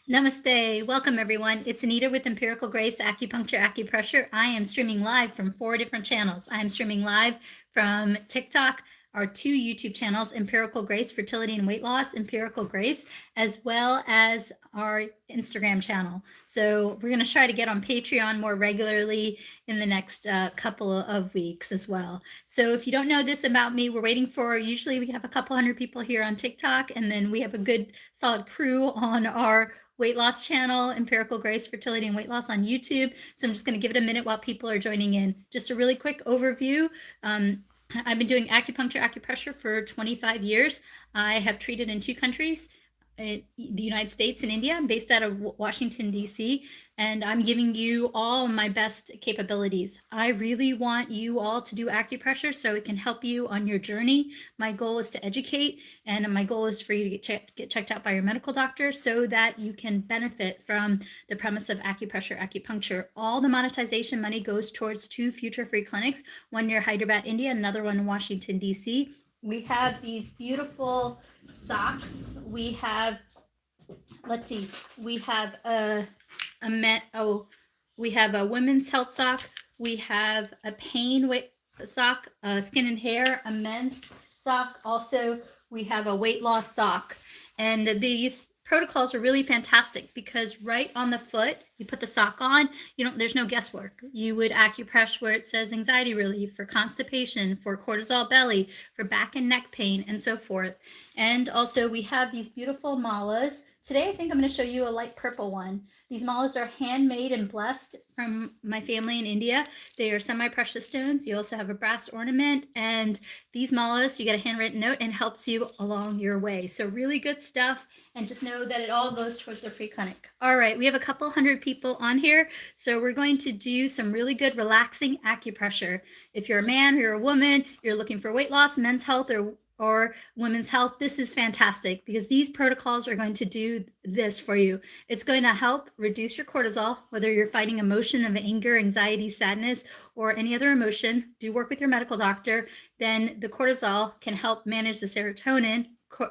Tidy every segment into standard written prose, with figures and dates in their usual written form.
Namaste. Welcome, everyone. It's Anita with Empirical Grace Acupuncture Acupressure. I am streaming live from 4 different channels. I am streaming live from TikTok, our 2 YouTube channels, Empirical Grace Fertility and Weight Loss, Empirical Grace, as well as our Instagram channel. So we're going to try to get on Patreon more regularly in the next couple of weeks as well. So if you don't know this about me, we're waiting for, usually we have a couple hundred people here on TikTok, and then we have a good solid crew on our weight loss channel, Empirical Grace Fertility and Weight Loss on YouTube. So I'm just going to give it a minute while people are joining in. Just a really quick overview. I've been doing acupuncture, acupressure for 25 years. I have treated in 2 countries, the United States and India. I'm based out of Washington, D.C., and I'm giving you all my best capabilities. I really want you all to do acupressure so it can help you on your journey. My goal is to educate, and my goal is for you to get checked out by your medical doctor so that you can benefit from the premise of acupressure, acupuncture. All the monetization money goes towards 2 future free clinics, one near Hyderabad, India, another one in Washington, D.C. We have these beautiful socks. We have, let's see, we have we have a women's health sock. We have a pain sock, skin and hair, a men's sock. Also, we have a weight loss sock. And these protocols are really fantastic because right on the foot, you put the sock on, there's no guesswork. You would acupress where it says anxiety relief, for constipation, for cortisol belly, for back and neck pain, and so forth. And also we have these beautiful malas. Today I think I'm going to show you a light purple one. These malas are handmade and blessed from my family in India. They are semi-precious stones. You also have a brass ornament, and these malas, you get a handwritten note and helps you along your way. So really good stuff, and just know that it all goes towards the free clinic. All right, we have a couple hundred people on here, so we're going to do some really good relaxing acupressure. If you're a man, you're a woman, you're looking for weight loss, men's health, or women's health, this is fantastic because these protocols are going to do this for you. It's going to help reduce your cortisol, whether you're fighting emotion of anger, anxiety, sadness, or any other emotion. Do work with your medical doctor. Then the cortisol can help manage the serotonin,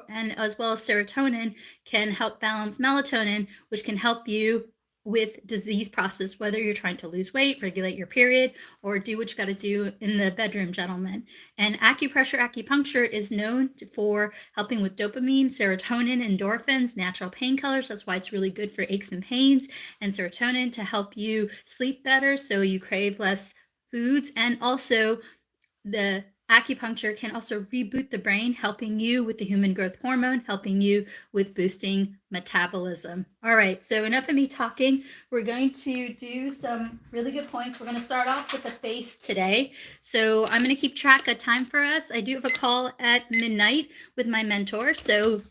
and as well as serotonin can help balance melatonin, which can help you with disease process, whether you're trying to lose weight, regulate your period, or do what you got to do in the bedroom, gentlemen. And acupressure, acupuncture is known for helping with dopamine, serotonin, endorphins, natural painkillers. That's why it's really good for aches and pains, and serotonin to help you sleep better so you crave less foods. And also the acupuncture can also reboot the brain, helping you with the human growth hormone, helping you with boosting metabolism. All right, so enough of me talking. We're going to do some really good points. We're going to start off with the face today. So I'm going to keep track of time for us. I do have a call at midnight with my mentor, so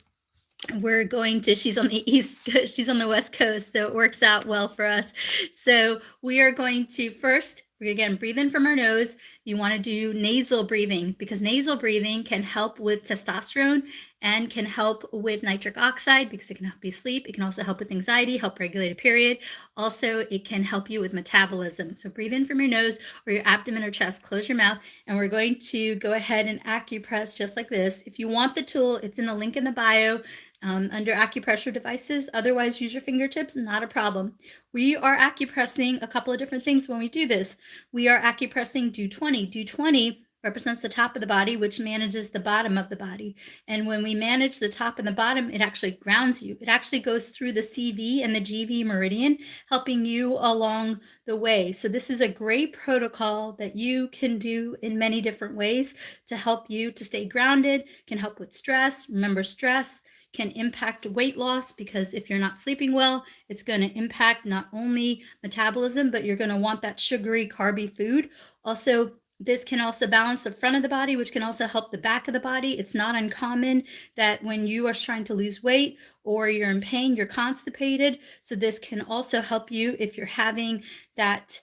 we're going to, she's on the East Coast, she's on the West Coast, so it works out well for us. So we are going to first, again, breathe in from our nose. You want to do nasal breathing because nasal breathing can help with testosterone and can help with nitric oxide because it can help you sleep. It can also help with anxiety, help regulate a period. Also, it can help you with metabolism. So breathe in from your nose or your abdomen or chest, close your mouth, and we're going to go ahead and acupress just like this. If you want the tool, it's in the link in the bio. Under acupressure devices. Otherwise, use your fingertips, not a problem. We are acupressing a couple of different things when we do this. We are acupressing do 20. Do 20 represents the top of the body, which manages the bottom of the body. And when we manage the top and the bottom, it actually grounds you. It actually goes through the CV and the GV meridian, helping you along the way. So this is a great protocol that you can do in many different ways to help you to stay grounded, can help with stress. Remember, stress can impact weight loss because if you're not sleeping well, it's going to impact not only metabolism, but you're going to want that sugary, carby food. Also, this can also balance the front of the body, which can also help the back of the body. It's not uncommon that when you are trying to lose weight or you're in pain, you're constipated. So this can also help you if you're having that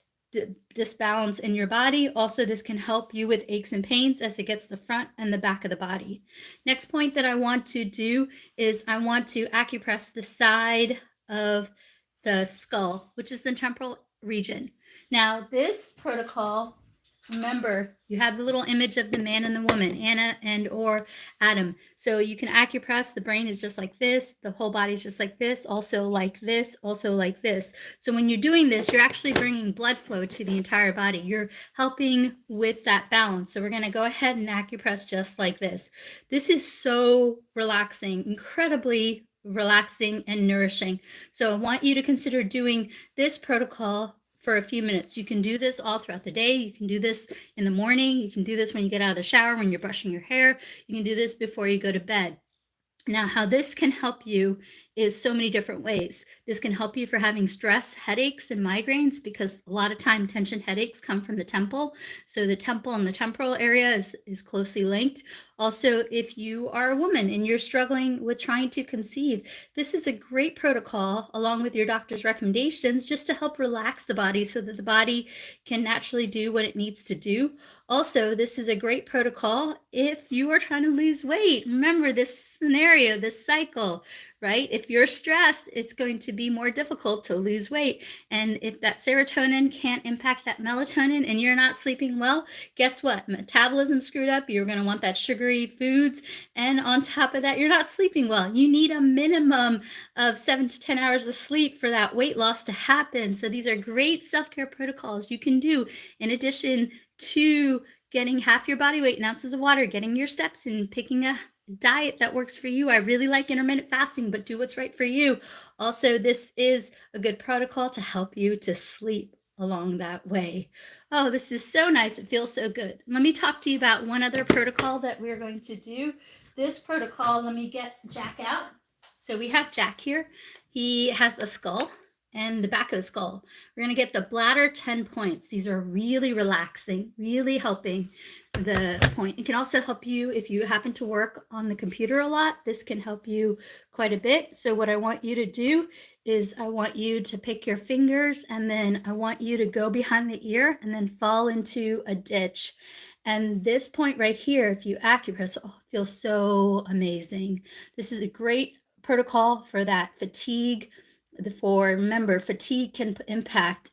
disbalance in your body. Also, this can help you with aches and pains as it gets the front and the back of the body. Next point that I want to do is I want to acupress the side of the skull, which is the temporal region. Now, this protocol remember, you have the little image of the man and the woman, Anna and or Adam. So you can acupress. The brain is just like this. The whole body is just like this, also like this, also like this. So when you're doing this, you're actually bringing blood flow to the entire body. You're helping with that balance. So we're going to go ahead and acupress just like this. This is so relaxing, incredibly relaxing and nourishing. So I want you to consider doing this protocol for a few minutes. You can do this all throughout the day. You can do this in the morning. You can do this when you get out of the shower, when you're brushing your hair. You can do this before you go to bed. Now, how this can help you is so many different ways. This can help you for having stress, headaches, and migraines, because a lot of time tension headaches come from the temple. So the temple and the temporal area is closely linked. Also, if you are a woman and you're struggling with trying to conceive, this is a great protocol along with your doctor's recommendations just to help relax the body so that the body can naturally do what it needs to do. Also, this is a great protocol if you are trying to lose weight. Remember this scenario, this cycle, right? If you're stressed, it's going to be more difficult to lose weight. And if that serotonin can't impact that melatonin and you're not sleeping well, guess what? Metabolism screwed up. You're going to want that sugary foods. And on top of that, you're not sleeping well. You need a minimum of 7 to 10 hours of sleep for that weight loss to happen. So these are great self-care protocols you can do in addition to getting half your body weight in ounces of water, getting your steps in, picking a diet that works for you. I really like intermittent fasting, but do what's right for you. Also, this is a good protocol to help you to sleep along that way. Oh, this is so nice. It feels so good. Let me talk to you about one other protocol that we're going to do. This protocol, let me get Jack out. So we have Jack here. He has a skull and the back of the skull. We're going to get the bladder 10 points. These are really relaxing, really helping the point. It can also help you if you happen to work on the computer a lot. This can help you quite a bit. So what I want you to do is I want you to pick your fingers and then I want you to go behind the ear and then fall into a ditch. And this point right here, if you acupress, oh, it feels so amazing. This is a great protocol for that fatigue. Remember, fatigue can impact.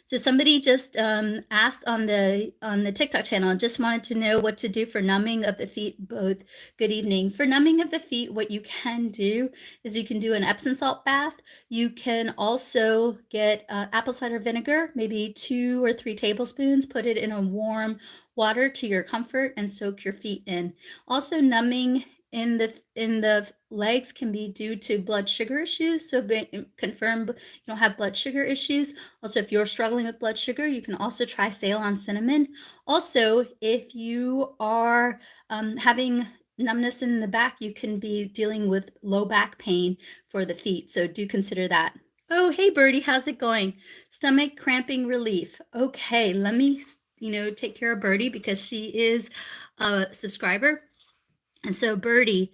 So somebody just asked on the TikTok channel, just wanted to know what to do for numbing of the feet. Both, good evening. For numbing of the feet, what you can do is you can do an Epsom salt bath. You can also get apple cider vinegar, maybe 2 or 3 tablespoons, put it in a warm water to your comfort and soak your feet in. Also, numbing in the legs can be due to blood sugar issues. So confirm you don't have blood sugar issues. Also, if you're struggling with blood sugar, you can also try Ceylon cinnamon. Also, if you are having numbness in the back, you can be dealing with low back pain for the feet. So do consider that. Oh, hey, Birdie, how's it going? Stomach cramping relief. Okay, let me, take care of Birdie because she is a subscriber. And so Birdie,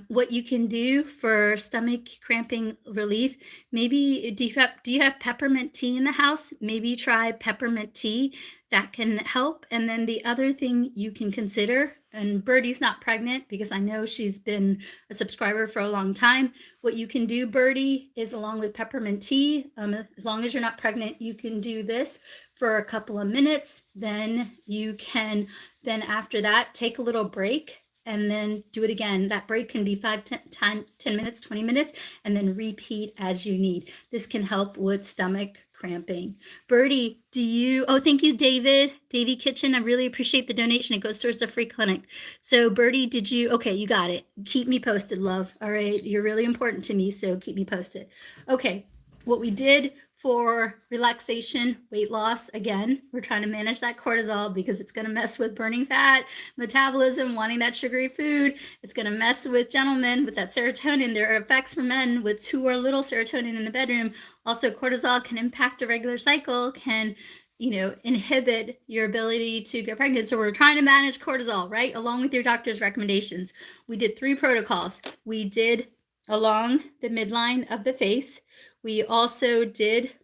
what you can do for stomach cramping relief, maybe do you have peppermint tea in the house? Maybe try peppermint tea. That can help. And then the other thing you can consider, and Birdie's not pregnant because I know she's been a subscriber for a long time. What you can do, Birdie, is along with peppermint tea, as long as you're not pregnant, you can do this for a couple of minutes. Then you can, after that, take a little break and then do it again. That break can be 5, 10 minutes, 20 minutes, and then repeat as you need. This can help with stomach cramping. Birdie, thank you, David Kitchen. I really appreciate the donation. It goes towards the free clinic. So Birdie, okay, you got it. Keep me posted, love. All right, you're really important to me, so keep me posted. Okay, what we did for relaxation, weight loss, again, we're trying to manage that cortisol because it's going to mess with burning fat, metabolism, wanting that sugary food. It's going to mess with gentlemen with that serotonin. There are effects for men with too or little serotonin in the bedroom. Also, cortisol can impact a regular cycle, can inhibit your ability to get pregnant. So we're trying to manage cortisol, right? Along with your doctor's recommendations. We did 3 protocols. We did along the midline of the face. We also did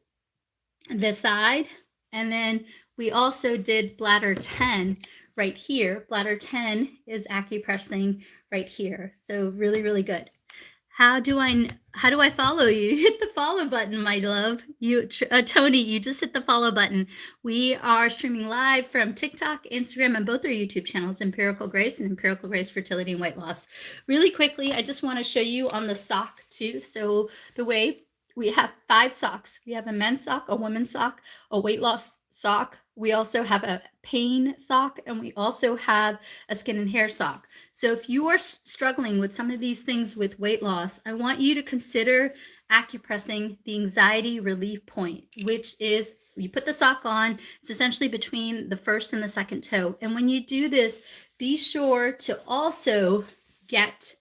the side, and then we also did bladder 10 right here. Bladder 10 is acupressing right here. So really, really good. How do I follow you? Hit the follow button, my love. Tony, you just hit the follow button. We are streaming live from TikTok, Instagram, and both our YouTube channels, Empirical Grace and Empirical Grace Fertility and Weight Loss. Really quickly, I just want to show you on the sock too. So the way we have 5 socks. We have a men's sock, a women's sock, a weight loss sock. We also have a pain sock, and we also have a skin and hair sock. So if you are struggling with some of these things with weight loss, I want you to consider acupressing the anxiety relief point, which is you put the sock on. It's essentially between the first and the second toe. And when you do this, be sure to also get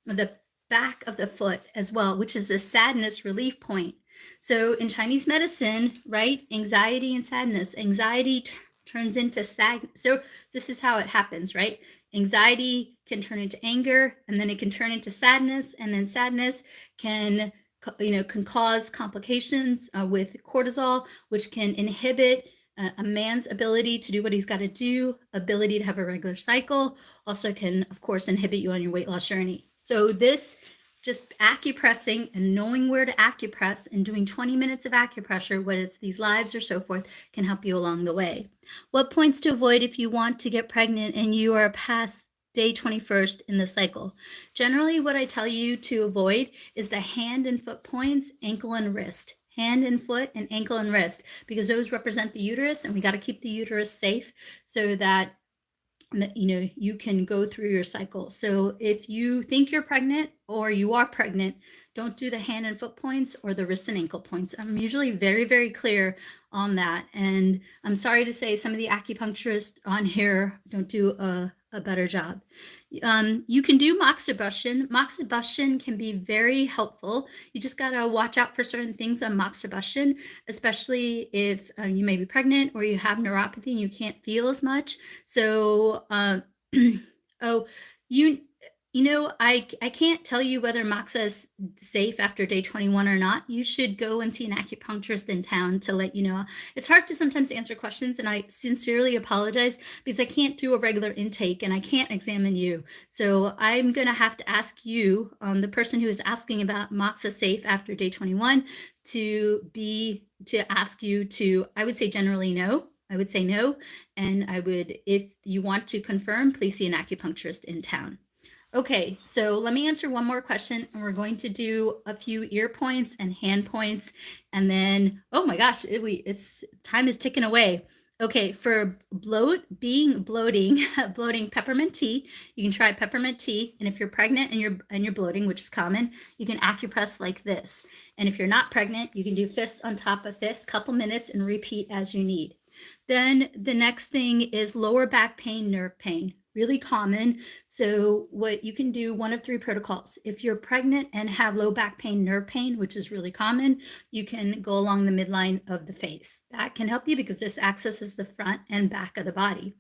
the back of the foot as well, which is the sadness relief point. So in Chinese medicine, right, anxiety and sadness, anxiety turns into sadness. So this is how it happens, right? Anxiety can turn into anger, and then it can turn into sadness, and then sadness can cause complications with cortisol, which can inhibit a man's ability to do what he's got to do, ability to have a regular cycle, also can, of course, inhibit you on your weight loss journey. So this, just acupressing and knowing where to acupress and doing 20 minutes of acupressure, whether it's these lives or so forth, can help you along the way. What points to avoid if you want to get pregnant and you are past day 21st in the cycle? Generally, what I tell you to avoid is the hand and foot points, ankle and wrist. Hand and foot and ankle and wrist, because those represent the uterus, and we got to keep the uterus safe so that you can go through your cycle. So if you think you're pregnant or you are pregnant, don't do the hand and foot points or the wrist and ankle points. I'm usually very, very clear on that. And I'm sorry to say some of the acupuncturists on here don't do a better job. You can do moxibustion. Moxibustion can be very helpful. You just got to watch out for certain things on moxibustion, especially if you may be pregnant or you have neuropathy and you can't feel as much. So, I can't tell you whether moxa is safe after day 21 or not. You should go and see an acupuncturist in town to let you know. It's hard to sometimes answer questions, and I sincerely apologize because I can't do a regular intake and I can't examine you. So I'm going to have to ask you, the person who is asking about moxa safe after day 21, to ask you to, I would say generally no. I would say no. And if you want to confirm, please see an acupuncturist in town. Okay, so let me answer one more question, and we're going to do a few ear points and hand points, and then, oh my gosh, time is ticking away. Okay, for bloating, peppermint tea, you can try peppermint tea, and if you're pregnant and you're bloating, which is common, you can acupress like this. And if you're not pregnant, you can do fists on top of fists, couple minutes, and repeat as you need. Then the next thing is lower back pain, nerve pain. Really common. So what you can do, one of 3 protocols. If you're pregnant and have low back pain, nerve pain, which is really common, you can go along the midline of the face. That can help you because this accesses the front and back of the body.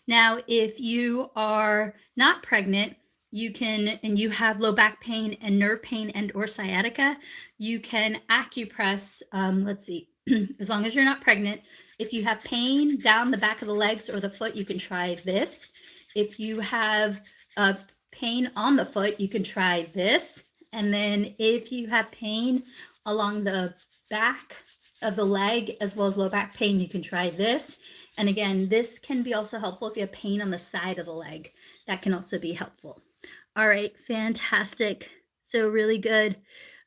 Now, if you are not pregnant, and you have low back pain and nerve pain and or sciatica, you can acupress, let's see, as long as you're not pregnant. If you have pain down the back of the legs or the foot, you can try this. If you have pain on the foot, you can try this. And then if you have pain along the back of the leg as well as low back pain, you can try this. And again, this can be also helpful if you have pain on the side of the leg. That can also be helpful. All right, fantastic. So really good.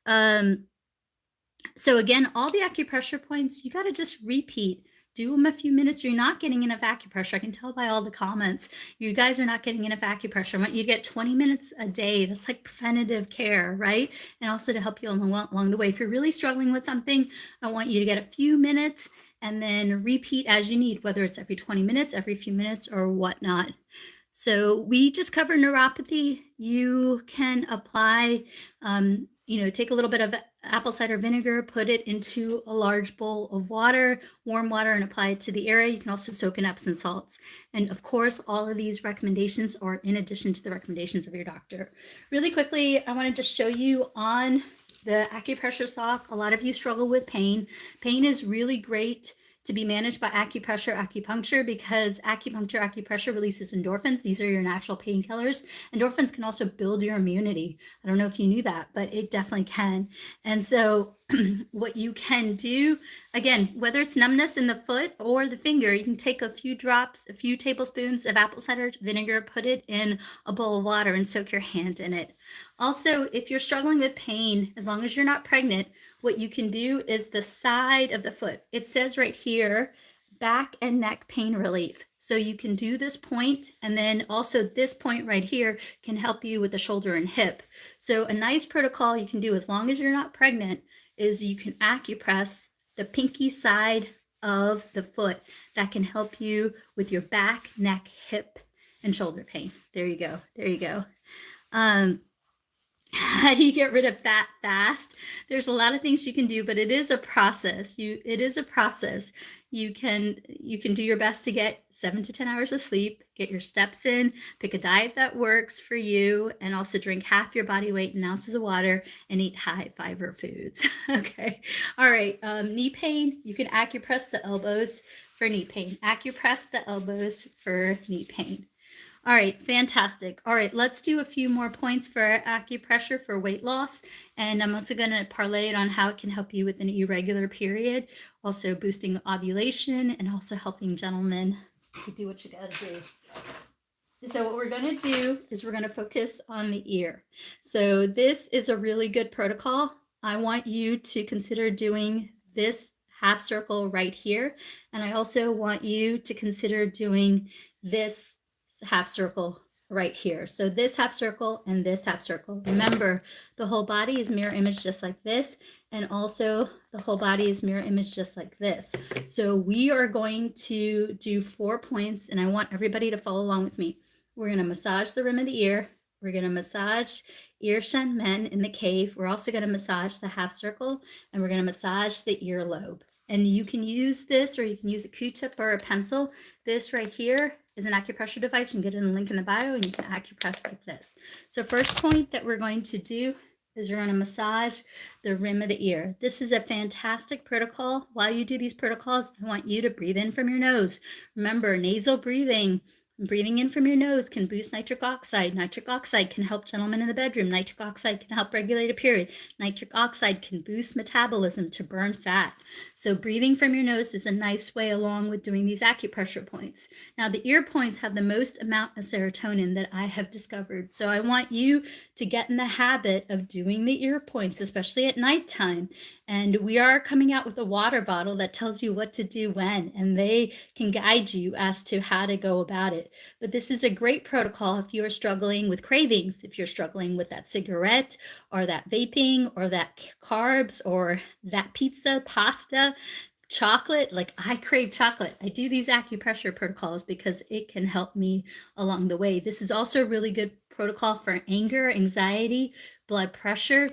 So again, all the acupressure points, you got to just repeat. Do them a few minutes. You're not getting enough acupressure. I can tell by all the comments. You guys are not getting enough acupressure. I want you to get 20 minutes a day. That's like preventative care, right? And also to help you along the way. If you're really struggling with something, I want you to get a few minutes and then repeat as you need, whether it's every 20 minutes, every few minutes, or whatnot. So we just covered neuropathy. You can apply, take a little bit of apple cider vinegar, put it into a large bowl of water, warm water, and apply it to the area. You can also soak in Epsom salts. And of course, all of these recommendations are in addition to the recommendations of your doctor. Really quickly, I wanted to show you on the acupressure sock. A lot of you struggle with pain. Pain is really great to be managed by acupressure, acupuncture, because acupressure releases endorphins. These are your natural painkillers. Endorphins can also build your immunity. I don't know if you knew that, but it definitely can. And so what you can do, again, whether it's numbness in the foot or the finger, you can take a few drops, a few tablespoons of apple cider vinegar, put it in a bowl of water and soak your hand in it. Also, if you're struggling with pain, as long as you're not pregnant, what you can do is the side of the foot. It says right here, back and neck pain relief. So you can do this point, and then also this point right here can help you with the shoulder and hip. So a nice protocol you can do as long as you're not pregnant is you can acupress the pinky side of the foot. That can help you with your back, neck, hip, and shoulder pain. There you go. There you go. How do you get rid of fat fast? There's a lot of things you can do, but it is a process. It is a process. You can do your best to get 7 to 10 hours of sleep, get your steps in, pick a diet that works for you, and also drink half your body weight in ounces of water and eat high fiber foods. Okay. All right. Knee pain, you can acupress the elbows for knee pain. Acupress the elbows for knee pain. All right, fantastic. All right, let's do a few more points for acupressure for weight loss. And I'm also going to parlay it on how it can help you with an irregular period, also boosting ovulation, and also helping gentlemen do what you got to do. So what we're going to do is we're going to focus on the ear. So this is a really good protocol. I want you to consider doing this half circle right here. And I also want you to consider doing this half circle right here. So this half circle and this half circle. Remember, the whole body is mirror image just like this, and also the whole body is mirror image just like this. So we are going to do 4 points, and I want everybody to follow along with me. We're going to massage the rim of the ear. We're going to massage ear shen men in the cave. We're also going to massage the half circle, and we're going to massage the earlobe. And you can use this, or you can use a Q-tip or a pencil. This right here is an acupressure device. You can get it in the link in the bio, and you can acupress like this. So first point that we're going to do is you're going to massage the rim of the ear. This is a fantastic protocol. While you do these protocols, I want you to breathe in from your nose. Remember, nasal breathing. Breathing in from your nose can boost nitric oxide. Nitric oxide can help gentlemen in the bedroom. Nitric oxide can help regulate a period. Nitric oxide can boost metabolism to burn fat. So breathing from your nose is a nice way along with doing these acupressure points. Now the ear points have the most amount of serotonin that I have discovered. So I want you to get in the habit of doing the ear points, especially at nighttime. And we are coming out with a water bottle that tells you what to do when, and they can guide you as to how to go about it. But this is a great protocol if you are struggling with cravings, if you're struggling with that cigarette or that vaping or that carbs or that pizza, pasta, chocolate. Like I crave chocolate. I do these acupressure protocols because it can help me along the way. This is also a really good protocol for anger, anxiety, blood pressure.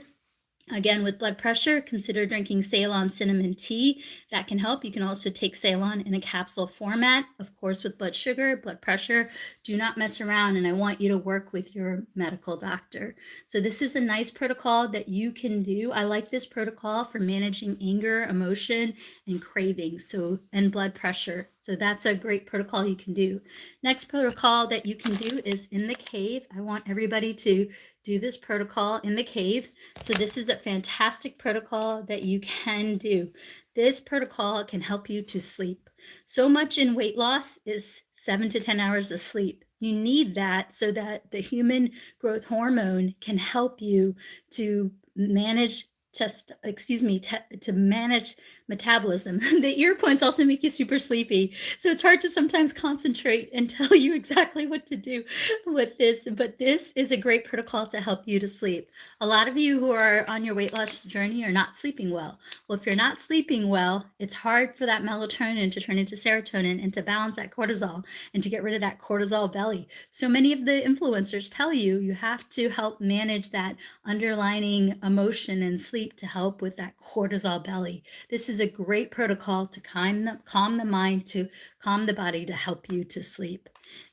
Again, with blood pressure, consider drinking Ceylon cinnamon tea. That can help. You can also take Ceylon in a capsule format. Of course, with blood sugar, blood pressure, do not mess around, and I want you to work with your medical doctor. So this is a nice protocol that you can do. I like this protocol for managing anger, emotion, and cravings, and blood pressure. So that's a great protocol you can do. Next protocol that you can do is in the cave. I want everybody to do this protocol in the cave. So this is a fantastic protocol that you can do. This protocol can help you to sleep. So much in weight loss is 7 to 10 hours of sleep. You need that so that the human growth hormone can help you to manage to manage metabolism. The ear points also make you super sleepy. So it's hard to sometimes concentrate and tell you exactly what to do with this, but this is a great protocol to help you to sleep. A lot of you who are on your weight loss journey are not sleeping well. Well, if you're not sleeping well, it's hard for that melatonin to turn into serotonin and to balance that cortisol and to get rid of that cortisol belly. So many of the influencers tell you you have to help manage that underlying emotion and sleep to help with that cortisol belly. This is a great protocol to calm the mind, to calm the body, to help you to sleep.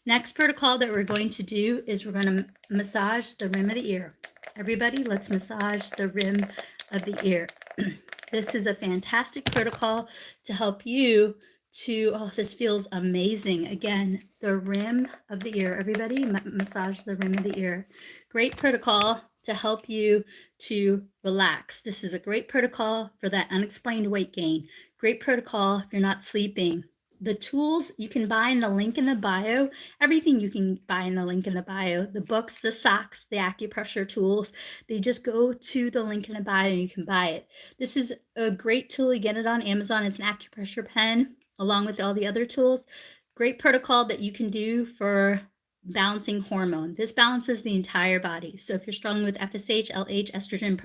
Next protocol that we're going to do is we're going to massage the rim of the ear. Everybody, let's massage the rim of the ear. This is a fantastic protocol to help you to, oh, this feels amazing. Again, the rim of the ear. Everybody massage the rim of the ear. Great protocol to help you to relax. This is a great protocol for that unexplained weight gain. Great protocol if you're not sleeping. The tools you can buy in the link in the bio, everything you can buy in the link in the bio, the books, the socks, the acupressure tools, they just go to the link in the bio and you can buy it. This is a great tool. You get it on Amazon. It's an acupressure pen along with all the other tools. Great protocol that you can do for balancing hormone. This balances the entire body. So if you're struggling with FSH, LH, estrogen,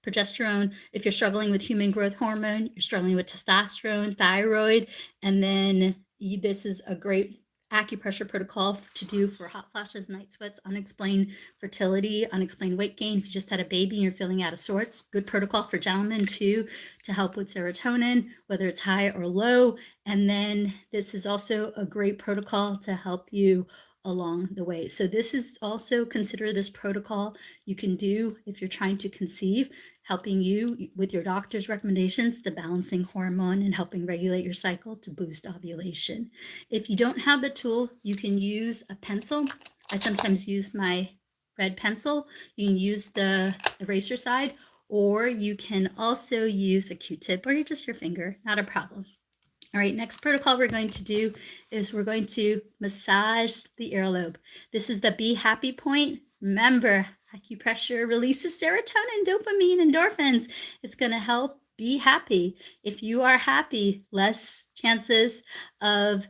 progesterone, if you're struggling with human growth hormone, you're struggling with testosterone, thyroid, and then this is a great acupressure protocol to do for hot flashes, night sweats, unexplained fertility, unexplained weight gain. If you just had a baby and you're feeling out of sorts, good protocol for gentlemen too, to help with serotonin, whether it's high or low. And then this is also a great protocol to help you along the way. So this is also, consider this protocol you can do if you're trying to conceive, helping you with your doctor's recommendations, the balancing hormone and helping regulate your cycle to boost ovulation. If you don't have the tool, you can use a pencil. I sometimes use my red pencil. You can use the eraser side, or you can also use a Q-tip or just your finger, not a problem. All right, next protocol we're going to do is we're going to massage the earlobe. This is the be happy point. Remember, acupressure releases serotonin, dopamine, endorphins. It's going to help be happy. If you are happy, less chances of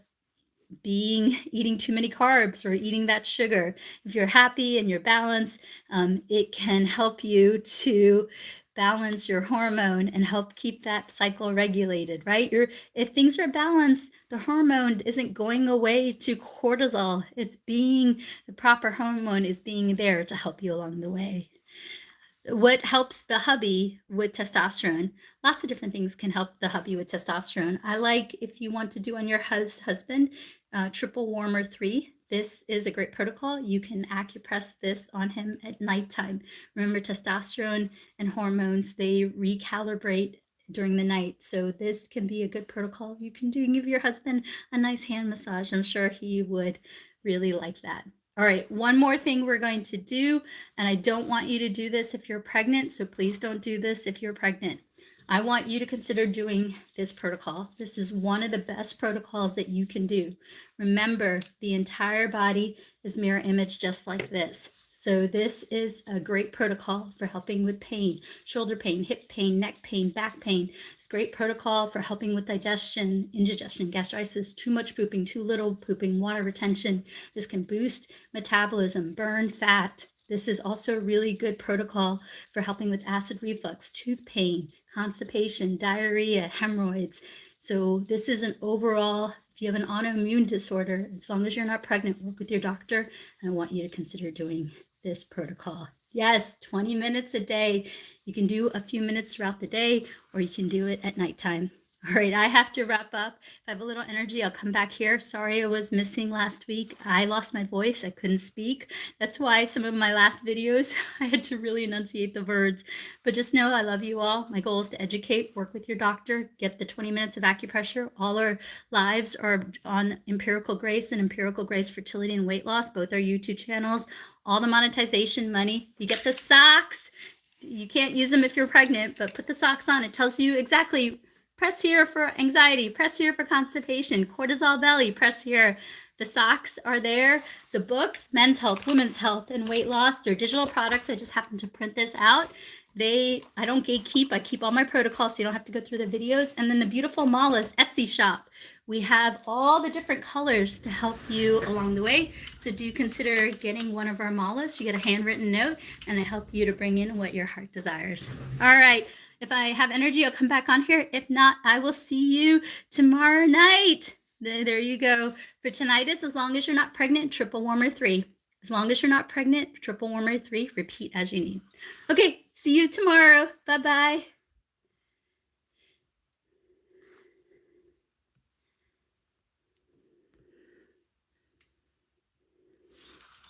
eating too many carbs or eating that sugar. If you're happy and you're balanced, it can help you to balance your hormone and help keep that cycle regulated, right? If things are balanced, the hormone isn't going away to cortisol. The proper hormone is being there to help you along the way. What helps the hubby with testosterone? Lots of different things can help the hubby with testosterone. I like, if you want to do on your husband, triple warmer 3. This is a great protocol. You can acupress this on him at nighttime. Remember, testosterone and hormones, they recalibrate during the night. So this can be a good protocol you can do. Give your husband a nice hand massage. I'm sure he would really like that. All right, one more thing we're going to do, and I don't want you to do this if you're pregnant, so please don't do this if you're pregnant. I want you to consider doing this protocol. This is one of the best protocols that you can do. Remember, the entire body is mirror image just like this. So this is a great protocol for helping with pain, shoulder pain, hip pain, neck pain, back pain. It's a great protocol for helping with digestion, indigestion, gastritis, too much pooping, too little pooping, water retention. This can boost metabolism, burn fat. This is also a really good protocol for helping with acid reflux, tooth pain, constipation, diarrhea, hemorrhoids. So this is an overall, if you have an autoimmune disorder, as long as you're not pregnant, work with your doctor. And I want you to consider doing this protocol. Yes, 20 minutes a day. You can do a few minutes throughout the day, or you can do it at nighttime. All right, I have to wrap up. If I have a little energy, I'll come back here. Sorry I was missing last week. I lost my voice. I couldn't speak. That's why some of my last videos, I had to really enunciate the words. But just know I love you all. My goal is to educate, work with your doctor, get the 20 minutes of acupressure. All our lives are on Empirical Grace and Empirical Grace Fertility and Weight Loss, both our YouTube channels. All the monetization money. You get the socks. You can't use them if you're pregnant, but put the socks on. It tells you exactly. Press here for anxiety, press here for constipation, cortisol belly, press here. The socks are there. The books, Men's Health, Women's Health, and Weight Loss, they're digital products. I just happen to print this out. I don't gatekeep. I keep all my protocols so you don't have to go through the videos. And then the beautiful Mala's Etsy shop. We have all the different colors to help you along the way. So do consider getting one of our Malas. You get a handwritten note, and I help you to bring in what your heart desires. All right. If I have energy, I'll come back on here. If not, I will see you tomorrow night. There you go. For tinnitus, as long as you're not pregnant, triple warmer 3. As long as you're not pregnant, triple warmer 3. Repeat as you need. Okay, see you tomorrow. Bye-bye.